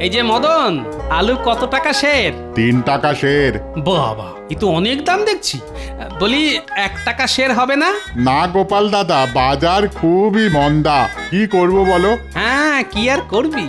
এই যে মদন, আলু কত টাকা সের? 3 টাকা সের। বাবা, এ তো অনেক দাম দেখছি। বলি 1 টাকা সের হবে না? না গোপাল দাদা, বাজার খুবই মন্দা, কি করব বলো? হ্যাঁ, কি আর করবি।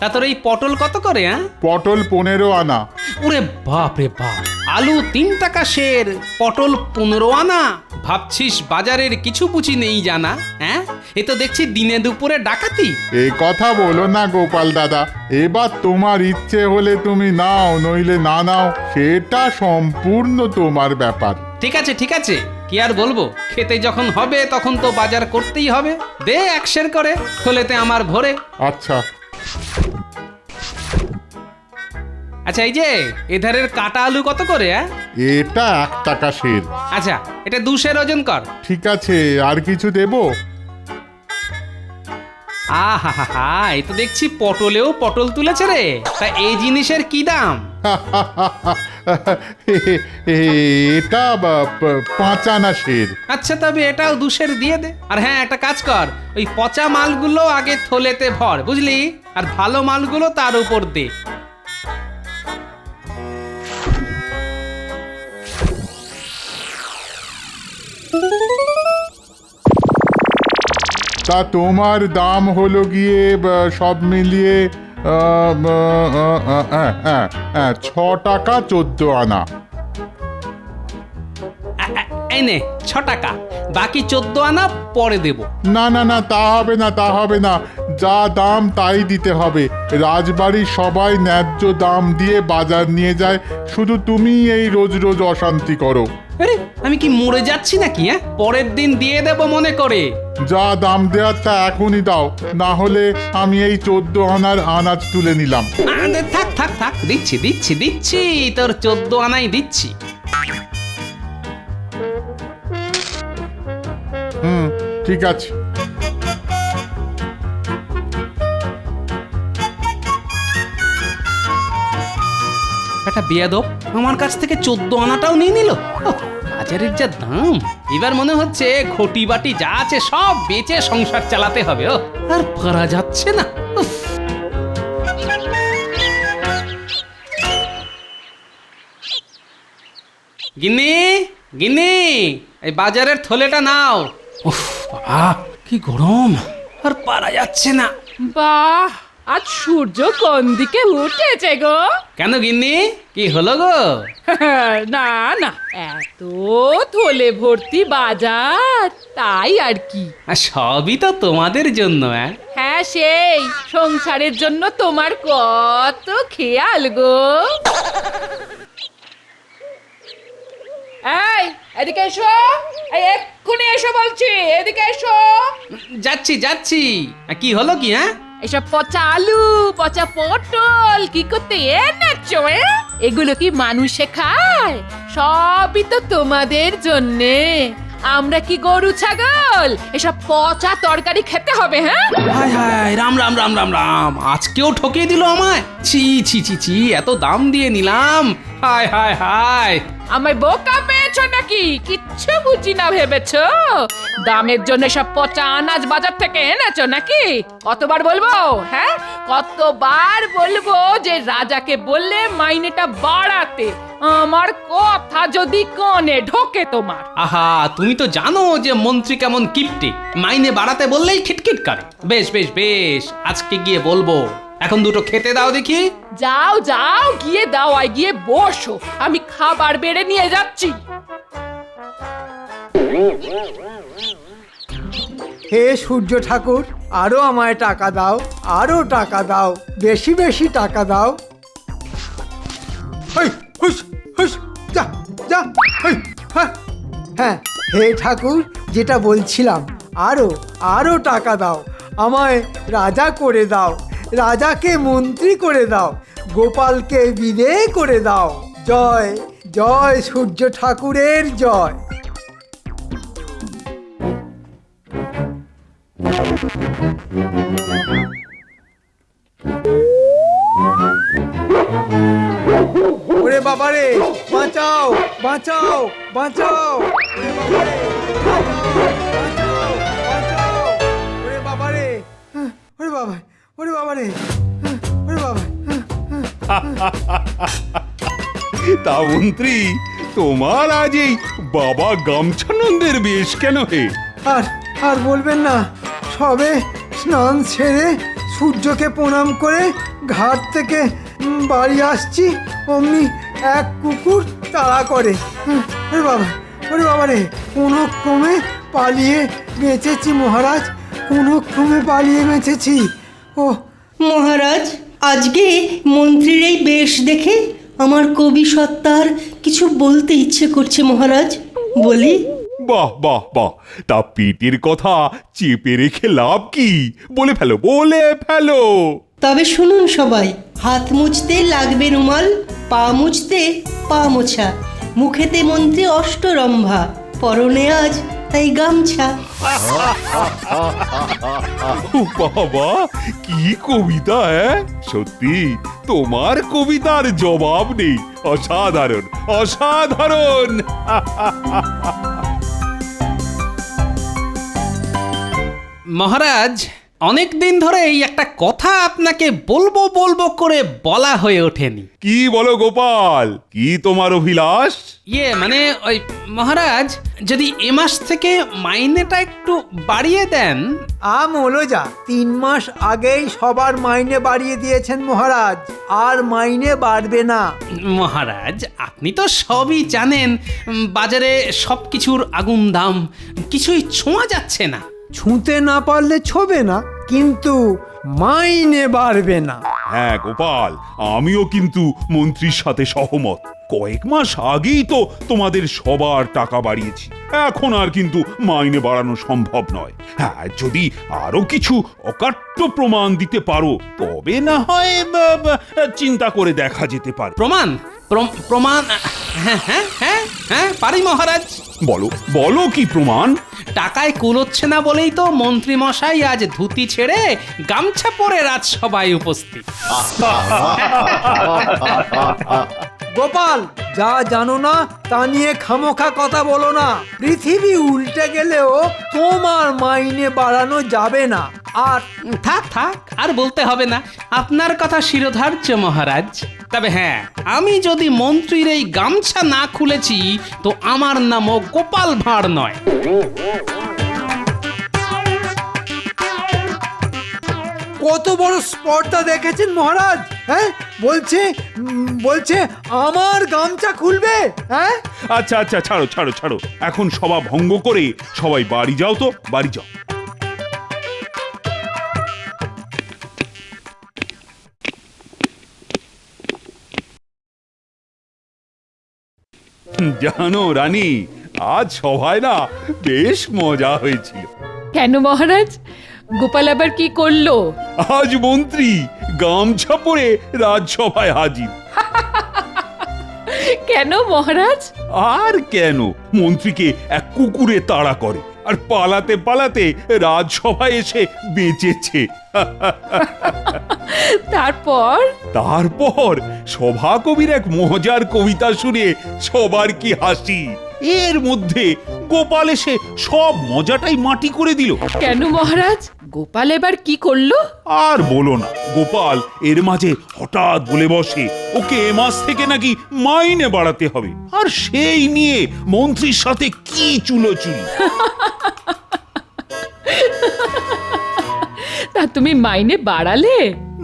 তা তোর এই পটল কত করে? পটল 15 আনা। ওরে বাপ রে বাপ, আলু 3 টাকা সের, পটল 15 আনা। ভাবছিস বাজারের কিছু পুঁজি নেই জানা? হ্যাঁ, এ তো দেখছি দিনে দুপুরে ডাকাতি। এ কথা বলো না গোপাল দাদা, এবার তোমার ইচ্ছে হলে তুমি নাও, নইলে না নাও, সেটা সম্পূর্ণ তোমার ব্যাপার। ঠিক আছে ঠিক আছে, কি আর বলবো, খেতে যখন হবে তখন তো বাজার করতেই হবে। দে 1 সের করে, খোলেতে আমার ভরে। আচ্ছা। আচ্ছা, এই যে এধারের কাটা আলু কত করে? এটা 1 টাকা সের। আচ্ছা, এটা 2 সের ওজন কর। ঠিক আছে, আর কিছু দেবো? আহা হা হা, এই তো দেখছি পটলেও পটল তুলেছে রে। তা এই জিনিসের কি দাম? এটা 5 আনা সের। আচ্ছা, তবে এটাও 2 সের দিয়ে দে। আর হ্যাঁ, একটা কাজ কর, ওই পচা মালগুলো আগে থলেতে ভর, বুঝলি? আর ভালো মালগুলো তার উপর দে। তা তোমার দাম হলো গিয়ে সব মিলিয়ে 6 টাকা 14 আনা। এই নে 6 টাকা, বাকি 14 আনা পরে দেব। না না না, তা হবে না, তা হবে না, যা দাম তাই দিতে হবে। রাজবাড়ির সবাই ন্যায্য দাম দিয়ে বাজার নিয়ে যায়, শুধু তুমি এই রোজ রোজ অশান্তি করো। আরে, আমি কি মরে যাচ্ছি নাকি? পরের দিন দিয়ে দেব মনে করে। যা দাম দেওয়ার তা এখনই দাও, না হলে আমি এই 14 আনার আনাজ তুলে নিলাম। থাক থাক থাক, দিচ্ছি দিচ্ছি দিচ্ছি, তোর 14 আনাই দিচ্ছি। ঠিক আছে। একটা বেয়াদব আমার কাছ থেকে 14 আনাটাও নিয়ে নিল। বাজারের যা দাম, এবার মনে হচ্ছে ঘটি বাটি যা আছে সব বেচে সংসার চালাতে হবে। আর পারা যাচ্ছে না। উফ। গিন্নি, গিন্নি, এই বাজারের থলেটা নাও। উফ বাবা, কি গরম, আর পারা যাচ্ছে না। বাহ, আজ সূর্য কোন দিকে উঠেছে গো? কেন গিন্নি, কি হলো গো? না না, এত থলে ভর্তি বাজার, তাই আর কি। আর সবই তো তোমাদের জন্য। হ্যাঁ, সেই সংসারের জন্য তোমার কত খেয়াল গো। এই, এদিকে এসো, এই এক্ষুনি এসো বলছি, এদিকে এসো। যাচ্ছি যাচ্ছি। কি হলো কি? এসব পচা আলু, পচা পটল কি করতে এনেছো? এগুলো কি মানুষে খায়? সবই তো তোমাদের জন্যে। আমরা কি গরু ছাগল এসব পচা তরকারি খেতে হবে? হ্যাঁ, হায় হায়, রাম রাম রাম রাম রাম, আজকেও ঠকিয়ে দিল আমায়। ছি ছি ছি ছি, এত দাম দিয়ে নিলাম। হায় হায় হায়। আমায় বোকা পেয়েছো নাকি? কিচ্ছু বুঝি না ভেবেছো? দামের জন্য সব পচা আনাজ বাজার থেকে এনেছো নাকি? কতবার বলবো? হ্যাঁ, কতবার বলবো যে রাজাকে বললে মাইনেটা বাড়াতে? আমার কথা যদি কানে ঢোকে তোমার। আহা, তুমি তো জানো যে মন্ত্রী কেমন কিপটে, মাইনে বাড়াতে বললেই খিটখিট করে। বেশ বেশ বেশ, আজকে গিয়ে বলবো। এখন দুটো খেতে দাও দেখি। যাও যাও, গিয়ে দাও, আর গিয়ে বসো, আমি খাবার বেড়ে নিয়ে যাচ্ছি। হে সূর্য ঠাকুর, আরো আমায় টাকা দাও, আরো টাকা দাও, বেশি বেশি টাকা দাও। হেই, হুস হুস, যা যা, হেই, হ্যাঁ হ্যাঁ, হে ঠাকুর, যেটা বলছিলাম, আরো আরো টাকা দাও, আমায় রাজা করে দাও, রাজাকে মন্ত্রী করে দাও, গোপালকে বিদেয় করে দাও। জয় জয় সূর্য ঠাকুরের জয়। ওরে বাবারে, বাঁচাও বাঁচাও বাঁচাও, ওরে বাবারে, বাঁচাও, বাঁচাও, বাঁচাও, ওরে বাবারে, ওরে বাবা, ওরে বাবা রে, ওরে বাবা। তা মন্ত্রী, তোমার আজ এই বাবা গামছানন্দের বেশ কেন হে? আর আর বলবেন না, সবে স্নান সেরে সূর্যকে প্রণাম করে ঘাট থেকে বাড়ি আসছি, অমনি এক কুকুর তাড়া করে। ওরে বাবা, ওরে বাবা রে, কোনো ক্রমে পালিয়ে বেঁচেছি মহারাজ, কোনো ক্রমে পালিয়ে বেঁচেছি। ও মহারাজ, আজকে মন্ত্রীর এই বেশ দেখে আমার কবি সত্তার কিছু বলতে ইচ্ছে করছে মহারাজ, বলি? বাহ বাহ বাহ, তা পেটের কথা চেপে রেখে লাভ কি? বলে ফেলো, বলে ফেলো। তবে শুনুন সবাই, হাত মুছতে লাগবে রুমাল, পা মুছতে পা মোছা, মুখেতে মন্ত্রী অষ্টরম্ভা, পরনে আজ তাই গামছা। ও বাবা, কি কবিতা! সত্যি তোমার কবিতার জবাব নেই। অসাধারণ, অসাধারণ। মহারাজ, অনেক দিন ধরেই একটা কথা আপনাকে বলবো বলবো করে বলা হয়ে ওঠেনি। কি বলো গোপাল, কি তোমার অভিলাষ? মানে ওই মহারাজ, যদি এ মাস থেকে মাইনেটা একটু বাড়িয়ে দেন। হলো যা, 3 মাস আগেই সবার মাইনে বাড়িয়ে দিয়েছেন মহারাজ, আর মাইনে বাড়বে না। মহারাজ, আপনি তো সবই জানেন, বাজারে সব কিছুর আগুন দাম, কিছুই ছোঁয়া যাচ্ছে না। ছুঁতে না পারলে ছোবে না, কিন্তু মাইনে বাড়বে না। হ্যাঁ গোপাল, আমিও কিন্তু মন্ত্রীর সাথে সহমত। কয়েক মাস আগেই তো তোমাদের সবার টাকা বাড়িয়েছি, এখন আর কিন্তু মাইনে বাড়ানো সম্ভব নয়। হ্যাঁ, যদি আরো কিছু অকাট্য প্রমাণ দিতে পারো, তবে না হয় চিন্তা করে দেখা যেতে পারে। প্রমাণ? প্রমাণ? হ্যাঁ হ্যাঁ হ্যাঁ হ্যাঁ, পারি মহারাজ। বলো বলো, কি প্রমাণ? টাকায় কুলোচ্ছে না বলেই তো মন্ত্রী মশাই আজ ধুতি ছেড়ে গামছা পরে রাজসভায় উপস্থিত। গোপাল, যা জানো না তা নিয়ে খামোখা কথা বলো না। পৃথিবী উল্টে গেলেও তোমার মাইনে বাড়ানো যাবে না। আর থাক থাক, আর বলতে হবে না, আপনার কথা শিরোধার্য মহারাজ। তবে হ্যাঁ, আমি যদি মন্ত্রীর এই গামছা না খুলেছি, তো আমার নামও গোপাল ভাঁড় নয়। কত বড় স্পর্ধা দেখেছেন মহারাজ? হ্যাঁ, বলছে আমার গামছা খুলবে। হ্যাঁ, আচ্ছা আচ্ছা, ছাড়ো ছাড়ো ছাড়ো, এখন সভা ভঙ্গ করে সবাই বাড়ি যাও তো, বাড়ি যাও। জানো রানী, আজ সভায় না বেশ মজা হয়েছিল। কেন মহারাজ, গোপাল আবার কি করলো? আজ মন্ত্রী গামছা পরে রাজসভায় হাজির। কেন মহারাজ? আর কেন, মন্ত্রীকে এক কুকুরে তাড়া করে, আর পালাতে পালাতে রাজসভায় এসে বেঁচেছে। তারপর সভাকবির এক মজার কবিতা শুনে সবার কি হাসি। এর মধ্যে গোপাল এসে সব মজাটাই মাটি করে দিল। কেন মহারাজ, গোপাল এবার কি করলো? আর বলো না, গোপাল এর মাঝে হঠাৎ বলে বসে ওকে এ মাস থেকে নাকি মাইনে বাড়াতে হবে, আর সেই নিয়ে মন্ত্রীর সাথে কি চুলোচুলি। তা তুমি মাইনে বাড়ালে?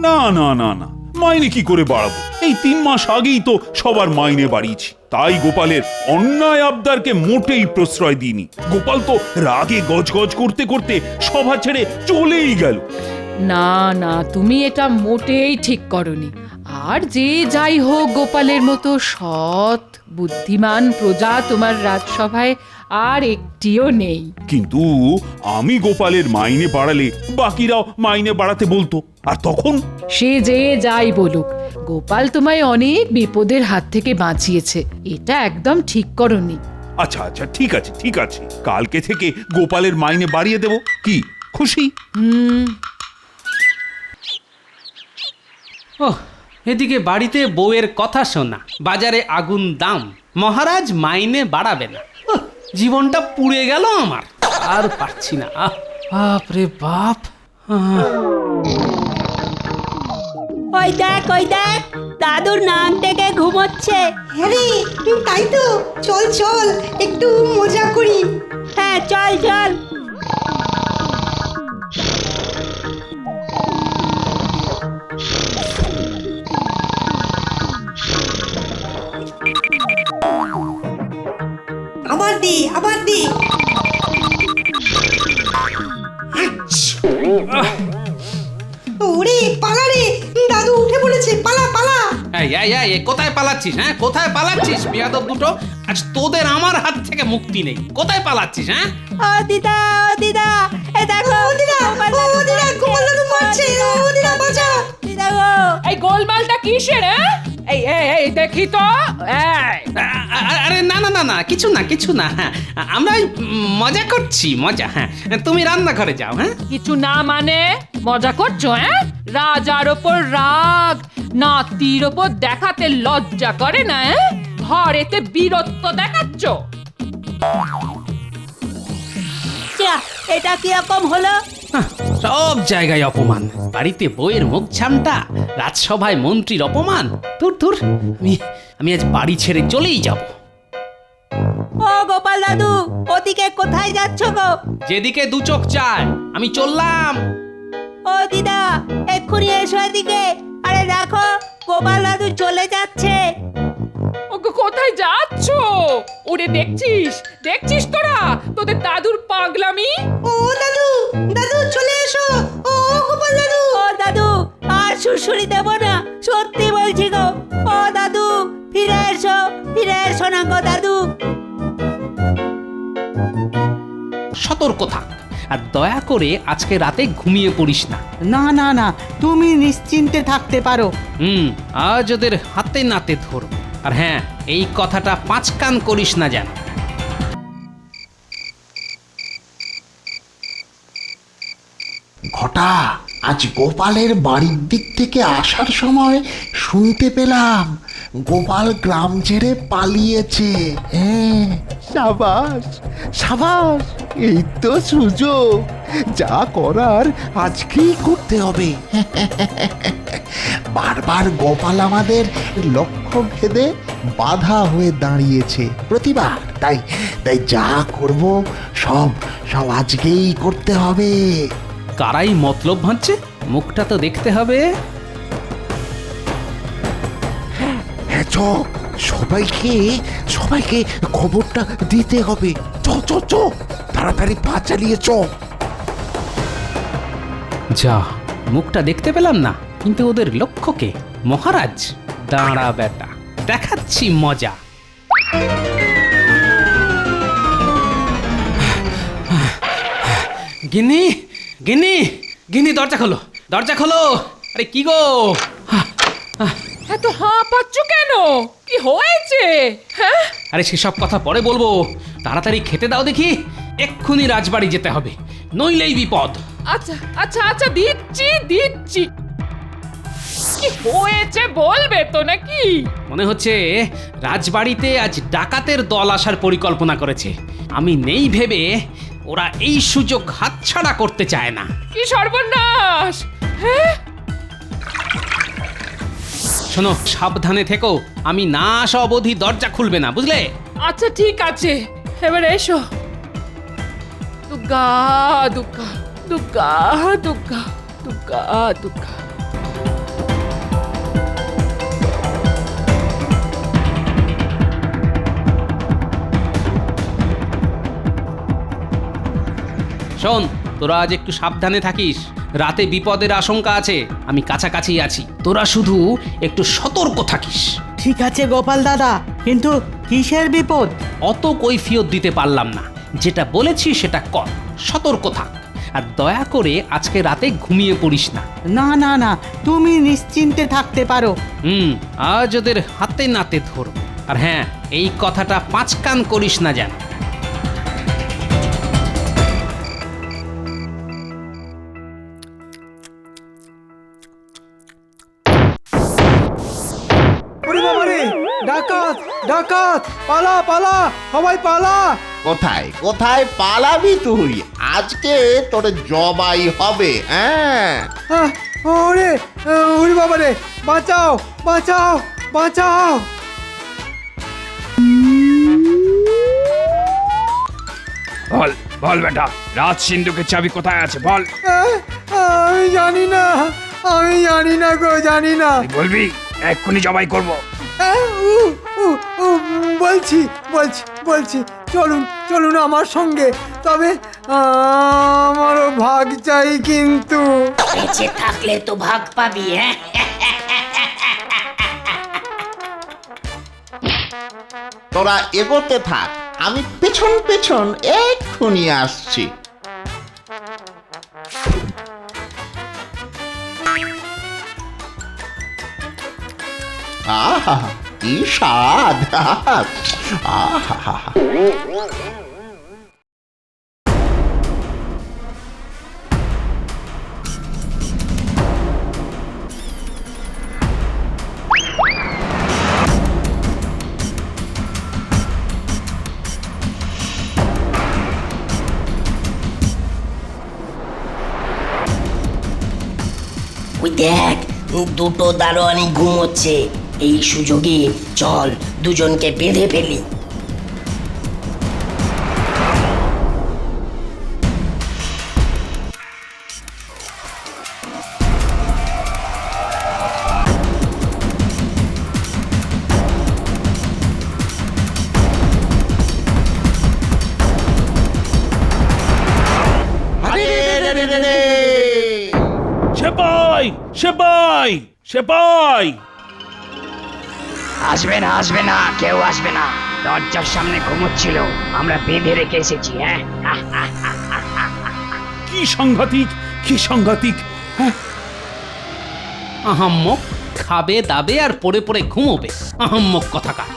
না না না না, মাইনে কি করে বাড়াবো? এই 3 মাস আগেই তো সবার মাইনে বাড়িয়েছি। তাই গোপালের অন্যায় আবদারকে মোটেই প্রশ্রয় দিইনি। গোপাল তো রাগে গজগজ করতে করতে সভা ছেড়ে চলেই গেল। না না, তুমি এটা মোটেই ঠিক করনি। আর যে যাই হোক, গোপালের মতো সৎ বুদ্ধিমান প্রজা তোমার রাজসভায় আর একটিও নেই। কিন্তু আমি গোপালের মাইনে বাড়ালে বাকিরাও মাইনে বাড়াতে বলতো, আর তখন? সে যে যাই বলুক, গোপাল তোমায় অনেক বিপদের হাত থেকে বাঁচিয়েছে, এটা একদম ঠিক করনি। আচ্ছা আচ্ছা, ঠিক আছে ঠিক আছে, কালকে থেকে গোপালের মাইনে বাড়িয়ে দেব। কি খুশি? ওহ, এদিকে বাড়িতে বউয়ের কথা শোনা, বাজারে আগুন দাম, মহারাজ মাইনে বাড়াবে না। জীবনটা পুড়ে গেল আমার, আর পারছি না। বাপ রে বাপ। ওই দেখ দাদুর নাক ডেকে ঘুমোচ্ছে। হ্যাঁ তাই তো, চল চল একটু মজা করি। হ্যাঁ চল চল। আবার দে আবার দে। ওরে পালা রে, দাদু উঠে পড়েছে, পালা পালা। এই কোথায় পালাচ্ছিস? হ্যাঁ কোথায় পালাচ্ছিস বিয়াদব দুটো? আজ তোদের আমার হাত থেকে মুক্তি নেই। কোথায় পালাচ্ছিস? হ্যাঁ ও দিদা এ দেখো ও দিদা, ও দিদা, গোপাল দাদু মারছে, ও দিদা বাঁচা। দিদা গো। এই গোলমালটা কিসের? এই এই দেখি তো। এই আরে না না না না, কিছু না হ্যাঁ, আমরা ওই মজা করছি, মজা। হ্যাঁ তুমি রান্নাঘরে যাও। হ্যাঁ কিছু না মানে মজা করছো? হ্যাঁ, রাজার ওপর রাগ, নাতির ওপর দেখাতে লজ্জা করে না? ঘরেতে বীরত্ব দেখাচ্ছ। যা, এটা কি রকম হলো? হাহ, সব জায়গায় অপমান। বাড়িতে বইয়ের মুখ ছামটা, রাজসভায় মন্ত্রীর অপমান। তুর আমি আজ বাড়ি ছেড়ে চলেই যাব। ও গোপাল দাদু, ওদিকে কোথায় যাচ্ছ গো? যেদিকে দু চোখ চায় আমি চললাম। ও দিদা, এক্ষুনি এসো এদিকে। আরে দেখো, গোপাল দাদু চলে যাচ্ছে। ওগো কোথায় যাচ্ছ? ওরে দেখছিস তোরা তোদের দাদুর পাগলামি? ও দাদু, দাদু চলে এসো। ও গোপাল দাদু। ও দাদু, আর সুড়সুড়ি দেব না, সত্যি বলছি গো। ও দাদু, ফিরে এসো না গো দাদু। সতর্ক থাক, আর দয়া করে আজকে রাতে ঘুমিয়ে পড়িস না। না তুমি নিশ্চিন্তে থাকতে পারো। আজ ওদের হাতে নাতে ধরব। আর হ্যাঁ, এই কথাটা 5 কান করিস না যেন। ঘটা, আজ গোপালের বাড়ির দিক থেকে আসার সময় শুনতে পেলাম গোপাল গ্রাম ছেড়ে পালিয়েছে। হ্যাঁ, সাবাস সাবাস, এই তো সুযোগ। যা করার আজকেই করতে হবে। বারবার গোপাল আমাদের লক্ষ্য ভেদে বাধা হয়ে দাঁড়িয়েছে প্রতিবার। তাই তাই যা করব সব আজকেই করতে হবে। কারাই মতলব ভাঁজছে, মুখটা তো দেখতে হবে। হ্যাঁ চ, সবাইকে খবরটা দিতে হবে। চ তাড়াতাড়ি পা চালিয়ে চ। যা, মুখটা দেখতে পেলাম না, কিন্তু ওদের লক্ষ্যকে মহারাজ। দাঁড়া বেটা, দেখাচ্ছি মজা। গিন্নি দরজা খোলো। আরে কি গো? এত হাঁপাচ্ছ কেন? কি হয়েছে? হ্যাঁ, আরে সেসব কথা পরে বলবো, তাড়াতাড়ি খেতে দাও দেখি। এক্ষুনি রাজবাড়ি যেতে হবে, নইলেই বিপদ। আচ্ছা দিচ্ছি। কি হয়েছে বলবে তো নাকি? মনে হচ্ছে রাজবাড়িতে আজ ডাকাতের দল আসার পরিকল্পনা করেছে। আমি নেই ভেবে ওরা এই সুযোগ হাতছাড়া করতে চায় না। কি সর্বনাশ! হ্যাঁ, শোনো, সাবধানে থেকো। আমি না আসা অবধি দরজা খুলবে না, বুঝলে? আচ্ছা ঠিক আছে, এবারে এসো। দুর্গা দুর্গা দুর্গা দুর্গা দুর্গা দুর্গা। শোন, তোরা আজ একটু সাবধানে থাকিস। রাতে বিপদের আশঙ্কা আছে, আমি কাছাকাছি আছি। তোরা শুধু একটু সতর্ক থাকিস। ঠিক আছে গোপাল দাদা, কিন্তু কিসের বিপদ? অত কৈফিয়ত দিতে পারলাম না। যেটা বলেছি সেটা কর, সতর্ক থাক। আর দয়া করে আজকে রাতে ঘুমিয়ে পড়িস না। না তুমি নিশ্চিন্তে থাকতে পারো। আজ ওদের হাতে নাতে ধরব। আর হ্যাঁ, এই কথাটা 5 কান করিস না যেন। ওরে বাবা রে, ডাকাত, পালা, সবাই পালা। কোথায় পালাবি তুই? আজকে তোর জবাই হবে। হ্যাঁ, ওরে বাবা রে, বাঁচাও বাঁচাও বাঁচাও! বল বল বেটা, রাজ সিন্ধুকের চাবি কোথায় আছে বল। আমি জানি না, আমি জানি না গো, জানি না। তুই বলবি, এক্ষুনি জবাই করব। বলছি বলছি বলছি, চলুন চলুন আমার সঙ্গে, তবে আমারও ভাগ চাই কিন্তু। বেঁচে থাকলে তো ভাগ পাবি, হ্যাঁ? তোরা এগোতে থাক, আমি পেছন পেছন এক্ষুনি আসছি। আহা, কি স্বাদ! আহা, ওই দেখ, দুটো দারোয়ানি ঘুমোচ্ছে। এই সুযোগে চল দুজনকে বেঁধে ফেলি। সেপাই সেপাই সেপাই! আসবে না, আসবে না, কেউ আসবে না। দরজার সামনে ঘুমোচ্ছিল, আমরা বেঁধে রেখে এসেছি। হ্যাঁ, কি সাংঘাতিক, কি সাংঘাতিক! হ্যাঁ, আহাম্মক, খাবে দাবে আর পড়ে পড়ে ঘুমোবে। আহাম্মক কথাকার।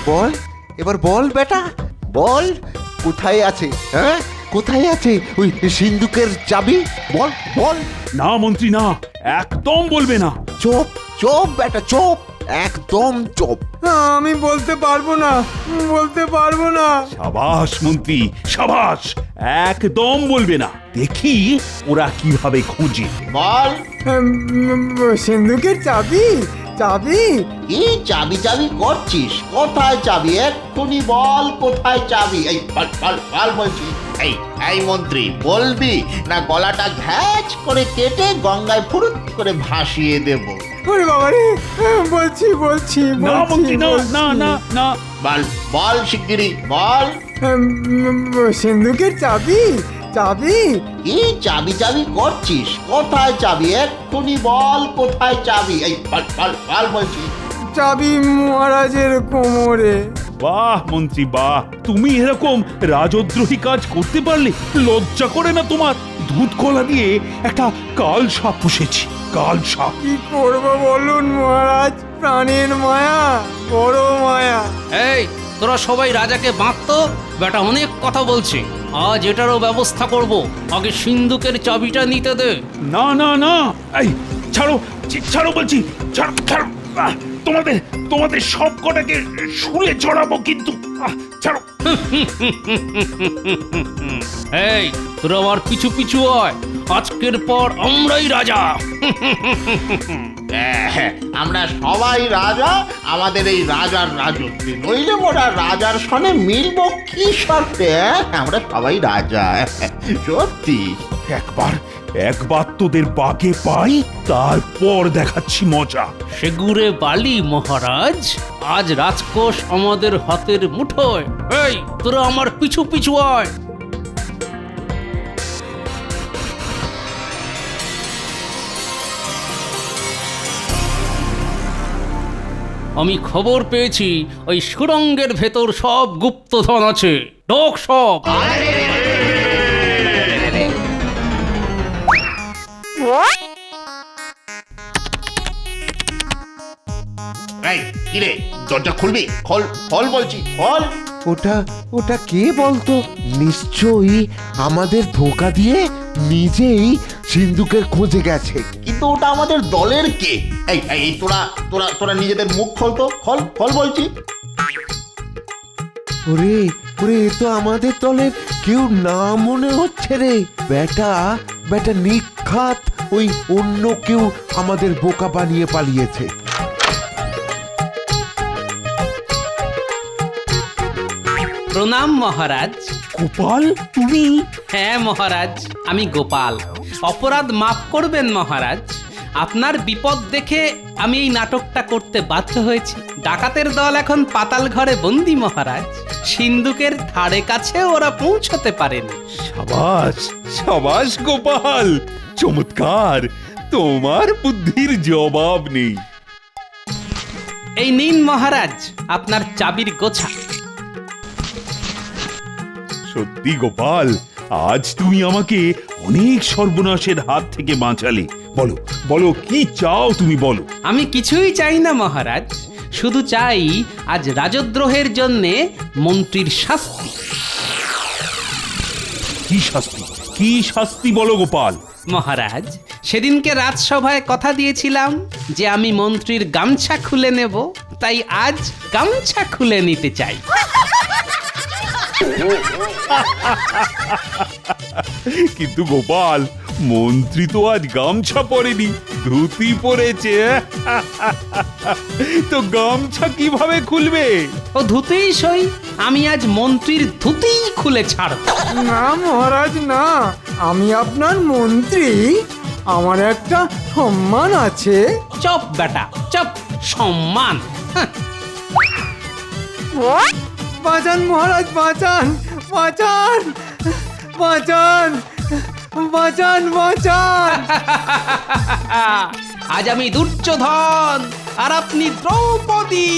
বল, এবার বল বেটা, বল কোথায় আছে? হ্যাঁ, কোথায় আছে ওই সিন্ধুকের চাবি? বল বল। না মন্ত্রী, না, একদম বলবে না। চুপ চুপ বেটা, চুপ, একদম চুপ। আমি বলতে পারবো না, বলতে পারবো না। সাবাস মন্ত্রী, সাবাস! একদম বলবে না। দেখি ওরা কিভাবে খুঁজে। বল, সিন্ধুকের চাবি, চাবি? কি চাবি চাবি করছিস? কোথায় চাবি? এক্ষুনি বল, কোথায় চাবি? এই বল বল বল বলছি। এই এই মন্ত্রী, বলবি না গলাটা ঘ্যাচ করে কেটে গঙ্গায় ফুরুত করে ভাসিয়ে দেব? ওরে বাবা রে, বলছি বলছি না মন্ত্রী, না বলছি। না না না। বল বল শিগগিরি বল। সিন্ধুকের চাবি, চাবি? কি চাবি চাবি করছিস? কোথায় চাবি? এক্ষুনি বল, কোথায় চাবি? এই বল বল বল বলছি। চাবি মহারাজের কোমরে। বাহ মন্ত্রী, বাহ! তুমি এরকম রাজদ্রোহী কাজ করতে পারলে? লজ্জা করে না তোমার? দুধ কলা দিয়ে একটা কাল সাপ পুষেছি, কাল সাপ। কি করবো বলুন মহারাজ, প্রাণের মায়া, বড় মায়া। এই, তোরা সবাই রাজাকে বাঁধতো, বেটা অনেক কথা বলছে। আজ এটারও ব্যবস্থা করব। আগে সিন্ধুকের চাবিটা নিতে দে। না না না, এই ছাড়ো, ছাড়ো বলছি, ছাড়ো ছাড়ো। তোমাদের তোমাদের সব কটাকে শুলে চড়াবো কিন্তু। ছাড়ো। এই, তোরা আমার পিছু পিছু আয়। আজকের পর আমরাই রাজা। হ্যাঁ, আমরা সবাই রাজা, আমাদের এই রাজার রাজত্বে, নইলে মোরা রাজার সনে মিলবো কি শর্তে? আমরা সবাই রাজা, সত্যি। একবার একবার তোদের বাগে পাই, তারপর দেখাচ্ছি মজা। সেগুড়ে বালি মহারাজ, আজ রাজকোষ আমাদের হাতের মুঠোয়। এই, তোরা আমার পিছু পিছু আয়। আমি খবর পেয়েছি ওই সুড়ঙ্গের ভেতর সব গুপ্তধন আছে। ঢোক সব। এই কিরে, দরজা খুলবি? খোল খোল বলছি, খোল। ওটা ওটা কে বলতো? নিশ্চয়ই আমাদের ধোঁকা দিয়ে নিজেই সিন্ধুকের খোঁজে গেছে। কিন্তু ওটা আমাদের দলের কে? এই এই তোরা তোরা তোরা নিজেদের মুখ খোল তো, খোল খোল বলছি। ওরে ওরে, এ তো আমাদের দলের কেউ না মনে হচ্ছে রে বেটা। বেটা নিখাত ওই অন্য কেউ আমাদের বোকা বানিয়ে পালিয়েছে। প্রণাম মহারাজ। গোপাল তুমি? হ্যাঁ মহারাজ, আমি গোপাল। অপরাধ মাফ করবেন মহারাজ। আপনার বিপদ দেখে আমি এই নাটকটা করতে বাধ্য হয়েছি। ডাকাতের দল এখন পাতাল ঘরে বন্দি মহারাজ। সিন্ধুকের ধারে কাছে ওরা পৌঁছতে পারেনি। সাবাস সাবাস গোপাল, চমৎকার, তোমার বুদ্ধির জবাব নেই। এই নিন মহারাজ আপনার চাবির গোছা। সত্যি গোপাল, আজ তুমি আমাকে অনেক সর্বনাশের হাত থেকে বাঁচালে। বলো বলো, কি চাও তুমি বলো। আমি কিছুই চাই না মহারাজ, শুধু চাই আজ রাজদ্রোহের জন্যে মন্ত্রীর শাস্তি। কি শাস্তি? কি শাস্তি বলো গোপাল। মহারাজ, সেদিনকে রাজসভায় কথা দিয়েছিলাম যে আমি মন্ত্রীর গামছা খুলে নেব, তাই আজ গামছা খুলে নিতে চাই। কিন্তু গোপাল, মন্ত্রী তো আজ গামছা পরেনি, ধুতি পরেছে। তো গামছা কিভাবে খুলবে? ও ধুতেই সই, আমি আজ মন্ত্রীর ধুতিই খুলে ছাড়ব। না মহারাজ না, আমি আপনার মন্ত্রী, আমার একটা সম্মান আছে। চপ বেটা চপ, সম্মান। হাহ। বাঁচান মহারাজ, বাঁচান বাঁচান বাঁচান বাঁচান বাঁচান। আজ আমি দুর্যোধন আর আপনি দ্রৌপদী।